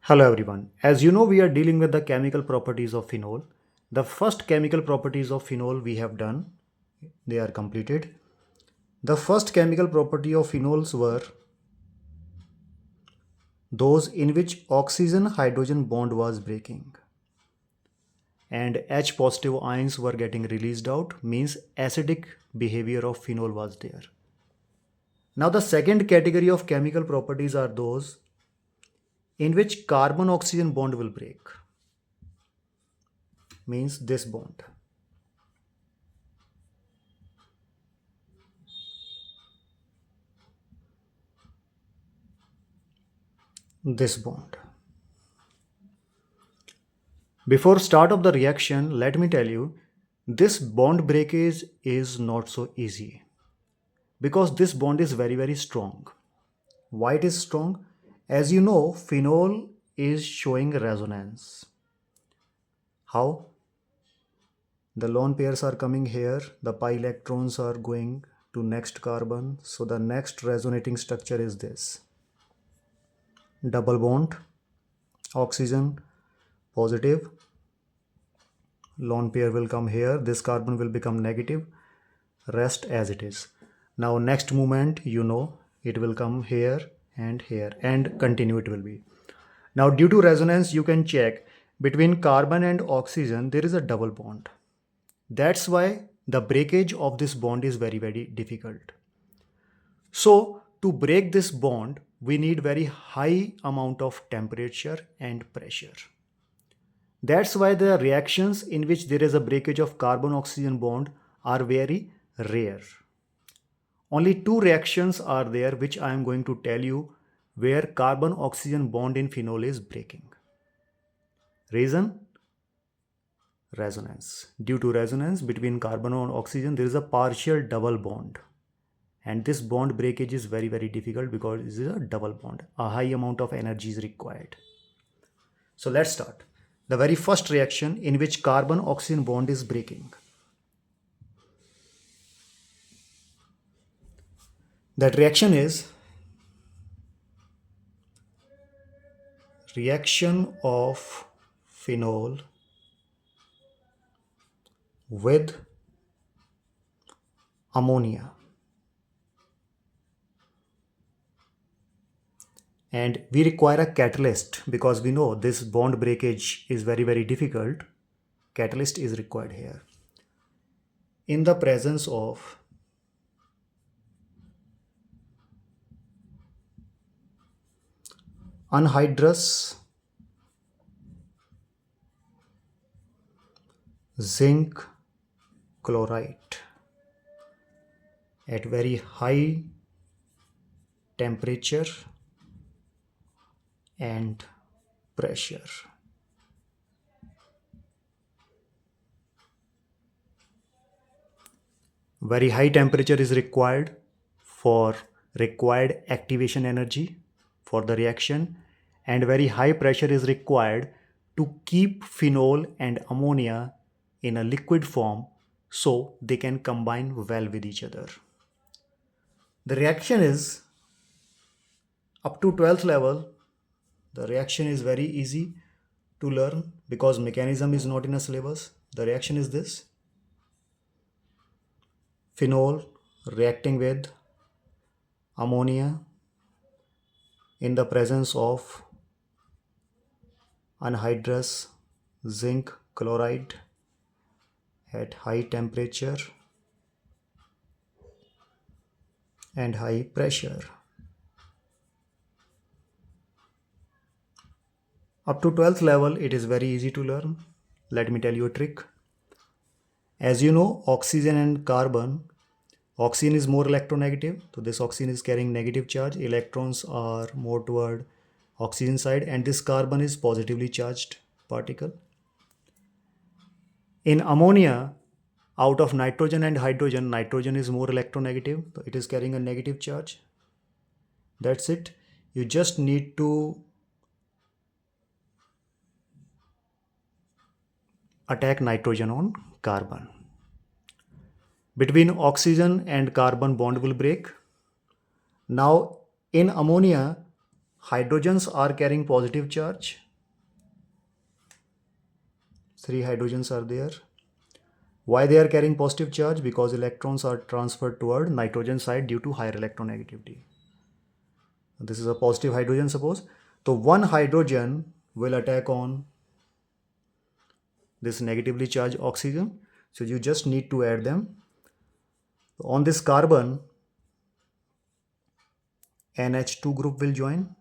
Hello everyone. As you know, we are dealing with the chemical properties of phenol. The first chemical properties of phenol we have done, they are completed. The first chemical property of phenols were those in which oxygen hydrogen bond was breaking and H positive ions were getting released out, means acidic behavior of phenol was there. Now the second category of chemical properties are those in which carbon oxygen bond will break, means this bond. This bond. Before start of the reaction, let me tell you, this bond breakage is not so easy because this bond is very strong. Why it is strong? As you know, phenol is showing resonance. How? The lone pairs are coming here, the pi electrons are going to next carbon, so the next resonating structure is this. Double bond, oxygen, positive, lone pair will come here, this carbon will become negative, rest as it is. Now next movement, you know, it will come here and continue it will be. Now due to resonance, you can check between carbon and oxygen there is a double bond. That's why the breakage of this bond is very difficult. So to break this bond, we need very high amount of temperature and pressure. That's why the reactions in which there is a breakage of carbon oxygen bond are very rare. Only two reactions are there which I am going to tell you where carbon oxygen bond in phenol is breaking. Reason? Resonance. Due to resonance between carbon and oxygen there is a partial double bond. And this bond breakage is very difficult because this is a double bond. A high amount of energy is required. So let's start. The very first reaction in which carbon oxygen bond is breaking. That reaction is reaction of phenol with ammonia. And we require a catalyst because we know this bond breakage is very difficult. Catalyst is required here. In the presence of anhydrous zinc chloride at very high temperature and pressure. Very high temperature is required for required activation energy for the reaction, and very high pressure is required to keep phenol and ammonia in a liquid form so they can combine well with each other. The reaction is up to 12th level. The reaction is very easy to learn because mechanism is not in a syllabus. The reaction is this: phenol reacting with ammonia in the presence of anhydrous zinc chloride at high temperature and high pressure. Up to 12th level, it is very easy to learn. Let me tell you a trick. As you know, oxygen and carbon, oxygen is more electronegative. So this oxygen is carrying negative charge. Electrons are more toward oxygen side, and this carbon is positively charged particle. In ammonia, out of nitrogen and hydrogen, nitrogen is more electronegative. So it is carrying a negative charge. That's it. You just need to attack nitrogen on carbon. Between oxygen and carbon bond will break. Now in ammonia, hydrogens are carrying positive charge. 3 hydrogens are there. Why they are carrying positive charge? Because electrons are transferred toward nitrogen side due to higher electronegativity. This is a positive hydrogen, suppose. So one hydrogen will attack on this negatively charged oxygen. So you just need to add them. On this carbon, NH2 group will join,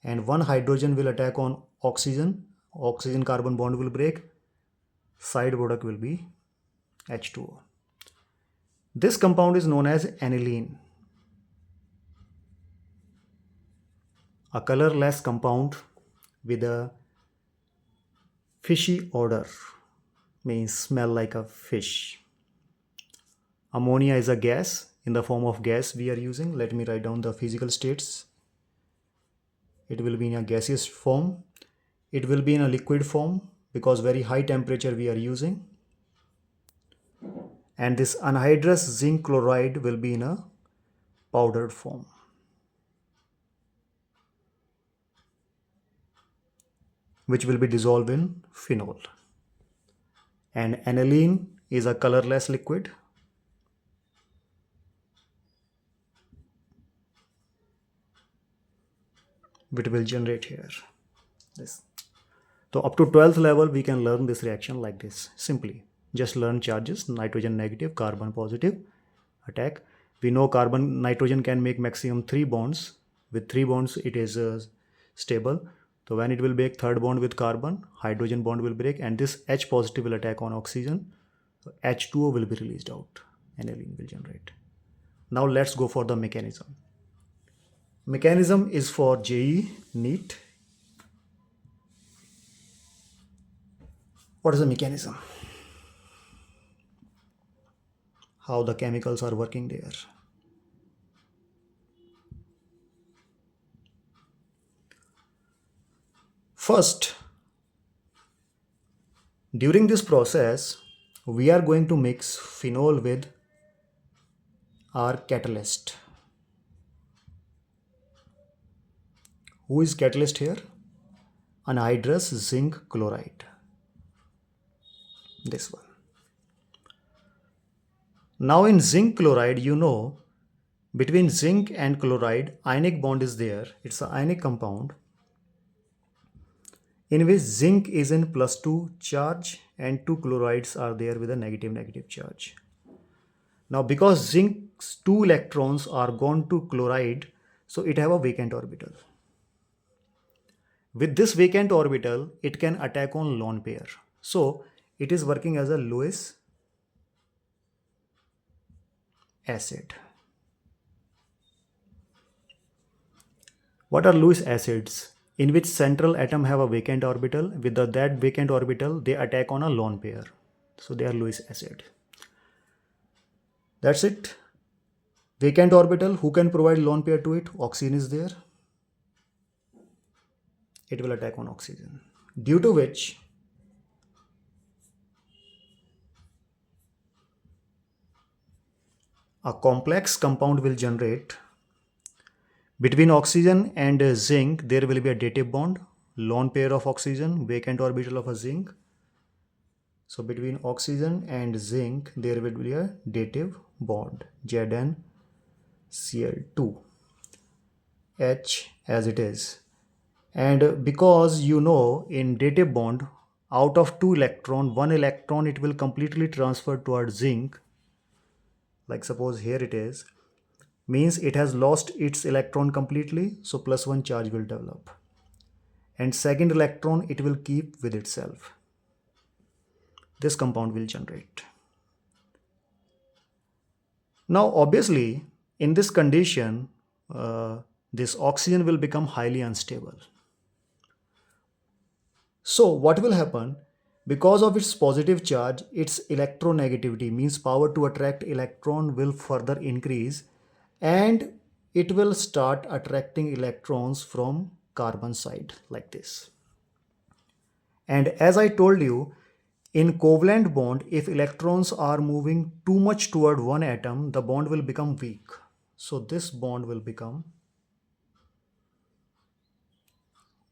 and one hydrogen will attack on oxygen. Oxygen carbon bond will break. Side product will be H2O. This compound is known as aniline, a colorless compound with a fishy odor, means smell like a fish. Ammonia is a gas. In the form of gas we are using. Let me write down the physical states. It will be in a gaseous form. It will be in a liquid form because very high temperature we are using. And this anhydrous zinc chloride will be in a powdered form. Which will be dissolved in phenol. And aniline is a colorless liquid. Which will generate here. This. So up to 12th level we can learn this reaction like this. Simply. Just learn charges. Nitrogen negative, carbon positive. Attack. We know carbon nitrogen can make maximum 3 bonds. With 3 bonds it is stable. So when it will break third bond with carbon, hydrogen bond will break, and this H positive will attack on oxygen. So H2O will be released out. Aniline will generate. Now let's go for the mechanism. Mechanism is for JEE NEET. What is the mechanism? How the chemicals are working there. First, during this process, we are going to mix phenol with our catalyst. Who is catalyst here? Anhydrous zinc chloride. This one. Now in zinc chloride, you know, between zinc and chloride, ionic bond is there. It's an ionic compound in which zinc is in +2 charge and 2 chlorides are there with a negative charge. Now because zinc's 2 electrons are gone to chloride, so it have a vacant orbital. With this vacant orbital, it can attack on lone pair. So it is working as a Lewis acid. What are Lewis acids? In which central atom have a vacant orbital. With that vacant orbital, they attack on a lone pair. So they are Lewis acid. That's it. Vacant orbital, who can provide lone pair to it? Oxygen is there. It will attack on oxygen. Due to which a complex compound will generate. Between oxygen and zinc, there will be a dative bond, lone pair of oxygen, vacant orbital of a zinc. So between oxygen and zinc, there will be a dative bond, ZnCl2, H as it is. And because you know in dative bond, out of 2 electrons, 1 electron it will completely transfer towards zinc. Like suppose here it is. Means it has lost its electron completely, so +1 charge will develop. And second electron it will keep with itself. This compound will generate. Now obviously in this condition, this oxygen will become highly unstable. So what will happen? Because of its positive charge, its electronegativity, means power to attract electron, will further increase, and it will start attracting electrons from carbon side like this. And as I told you, in covalent bond, if electrons are moving too much toward one atom, the bond will become weak. So this bond will become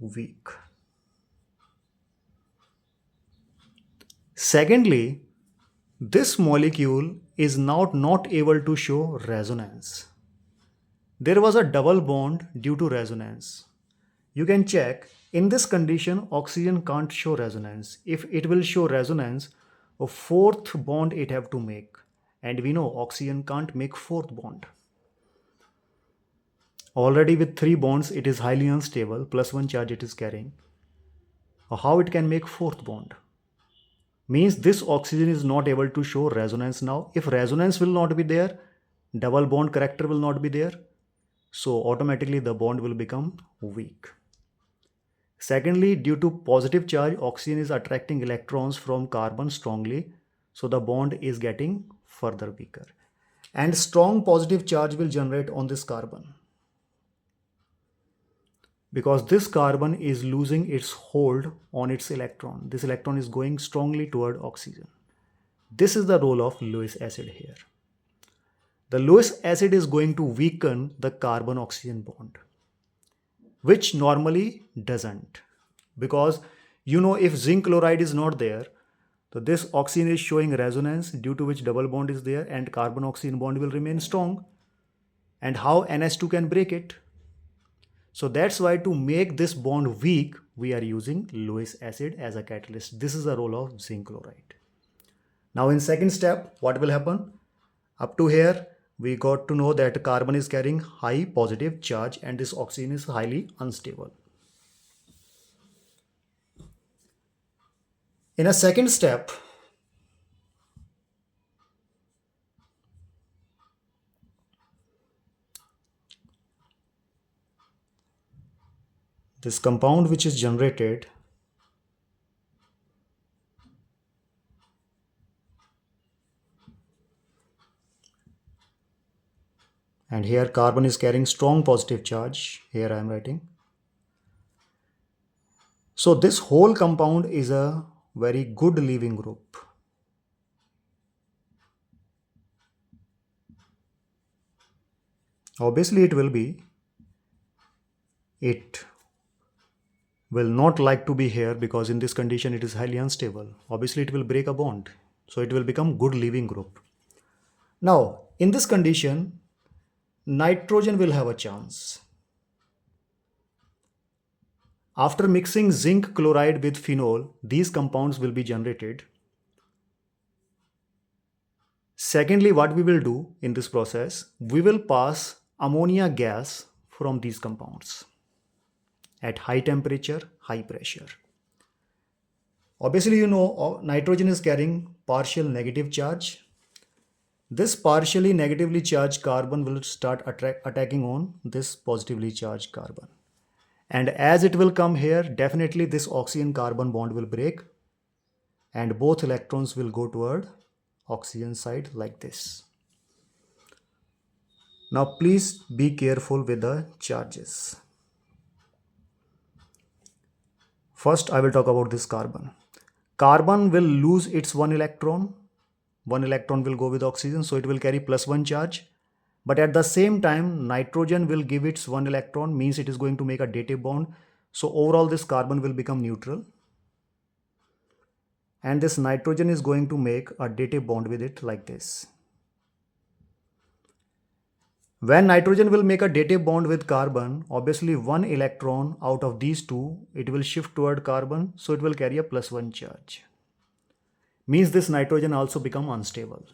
weak. Secondly, this molecule is now not able to show resonance. There was a double bond due to resonance. You can check, in this condition oxygen can't show resonance. If it will show resonance, a fourth bond it have to make, and we know oxygen can't make fourth bond. Already with 3 bonds it is highly unstable, plus 1 charge it is carrying. How it can make fourth bond? Means this oxygen is not able to show resonance now. If resonance will not be there, double bond character will not be there, so automatically the bond will become weak. Secondly, due to positive charge, oxygen is attracting electrons from carbon strongly, so the bond is getting further weaker. And strong positive charge will generate on this carbon, because this carbon is losing its hold on its electron. This electron is going strongly toward oxygen. This is the role of Lewis acid here. The Lewis acid is going to weaken the carbon-oxygen bond, which normally doesn't. Because if zinc chloride is not there, so this oxygen is showing resonance, due to which double bond is there and carbon-oxygen bond will remain strong. And how NH2 can break it? So that's why to make this bond weak, we are using Lewis acid as a catalyst. This is the role of zinc chloride. Now in second step, what will happen? Up to here, we got to know that carbon is carrying high positive charge and this oxygen is highly unstable. In a second step, this compound which is generated and here carbon is carrying strong positive charge, here I am writing. So this whole compound is a very good leaving group. Obviously it will be. It will not like to be here because in this condition it is highly unstable. Obviously it will break a bond. So it will become good leaving group. Now in this condition, nitrogen will have a chance. After mixing zinc chloride with phenol, these compounds will be generated. Secondly, what we will do in this process, we will pass ammonia gas from these compounds at high temperature, high pressure. Obviously, nitrogen is carrying partial negative charge. This partially negatively charged carbon will start attacking on this positively charged carbon. And as it will come here, definitely this oxygen carbon bond will break and both electrons will go toward oxygen side like this. Now please be careful with the charges. First I will talk about this carbon. Carbon will lose its one electron. One electron will go with oxygen, so it will carry plus 1 charge. But at the same time, nitrogen will give its one electron, means it is going to make a dative bond. So overall this carbon will become neutral. And this nitrogen is going to make a dative bond with it like this. When nitrogen will make a dative bond with carbon, obviously one electron out of these two, it will shift toward carbon, so it will carry a plus 1 charge. Means this nitrogen also become unstable.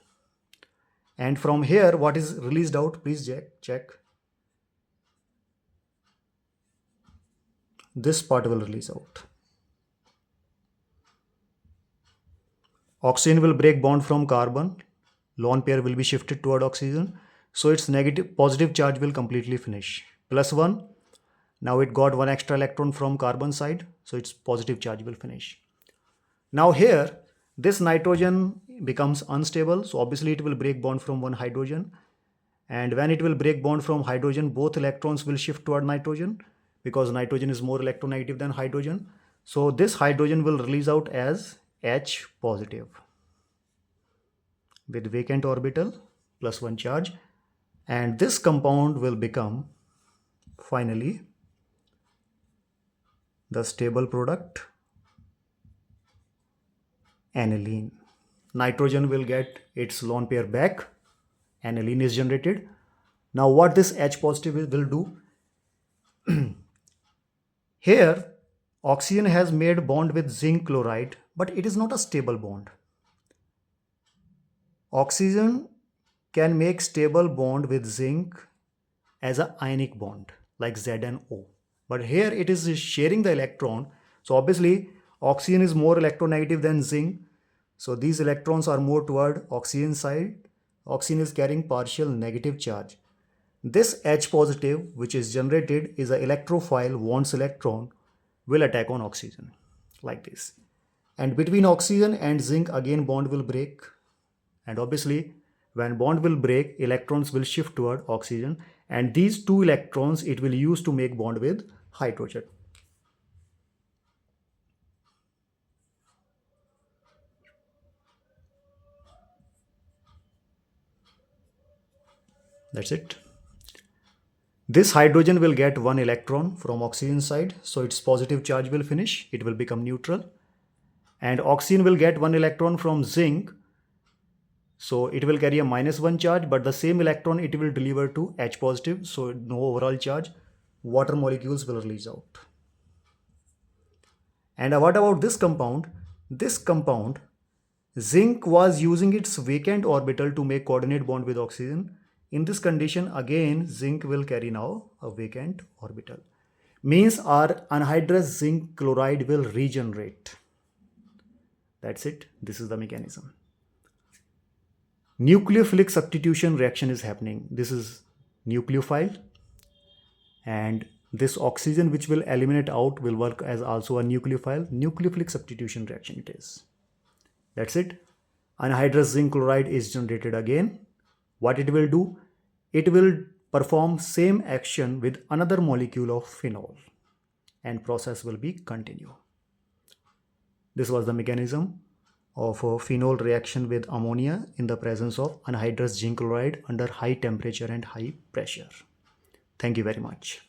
And from here, what is released out, please check. This part will release out. Oxygen will break bond from carbon. Lone pair will be shifted toward oxygen. So its positive charge will completely finish. Plus 1. Now it got one extra electron from carbon side. So its positive charge will finish. Now here, this nitrogen becomes unstable. So obviously it will break bond from one hydrogen. And when it will break bond from hydrogen, both electrons will shift toward nitrogen because nitrogen is more electronegative than hydrogen. So this hydrogen will release out as H positive with vacant orbital plus 1 charge. And this compound will become finally the stable product aniline. Nitrogen will get its lone pair back. Aniline is generated. Now what this H positive will do? Here oxygen has made bond with zinc chloride, but it is not a stable bond. Oxygen can make stable bond with zinc as an ionic bond like ZnO. But here it is sharing the electron. So obviously oxygen is more electronegative than zinc. So these electrons are more toward oxygen side. Oxygen is carrying partial negative charge. This H positive which is generated is an electrophile wants electron will attack on oxygen like this. And between oxygen and zinc again bond will break. And obviously when bond will break, electrons will shift toward oxygen, and these two electrons it will use to make bond with hydrogen. That's it. This hydrogen will get one electron from oxygen side, so its positive charge will finish, it will become neutral. And oxygen will get one electron from zinc, so it will carry a -1 charge, but the same electron it will deliver to H positive, so no overall charge. Water molecules will release out. And what about this compound? This compound, zinc was using its vacant orbital to make coordinate bond with oxygen. In this condition, again, zinc will carry now a vacant orbital. Means our anhydrous zinc chloride will regenerate. That's it. This is the mechanism. Nucleophilic substitution reaction is happening. This is nucleophile, and this oxygen which will eliminate out will work as also a nucleophile. Nucleophilic substitution reaction it is. That's it. Anhydrous zinc chloride is generated again. What it will do? It will perform same action with another molecule of phenol, and process will be continue. This was the mechanism of a phenol reaction with ammonia in the presence of anhydrous zinc chloride under high temperature and high pressure. Thank you very much.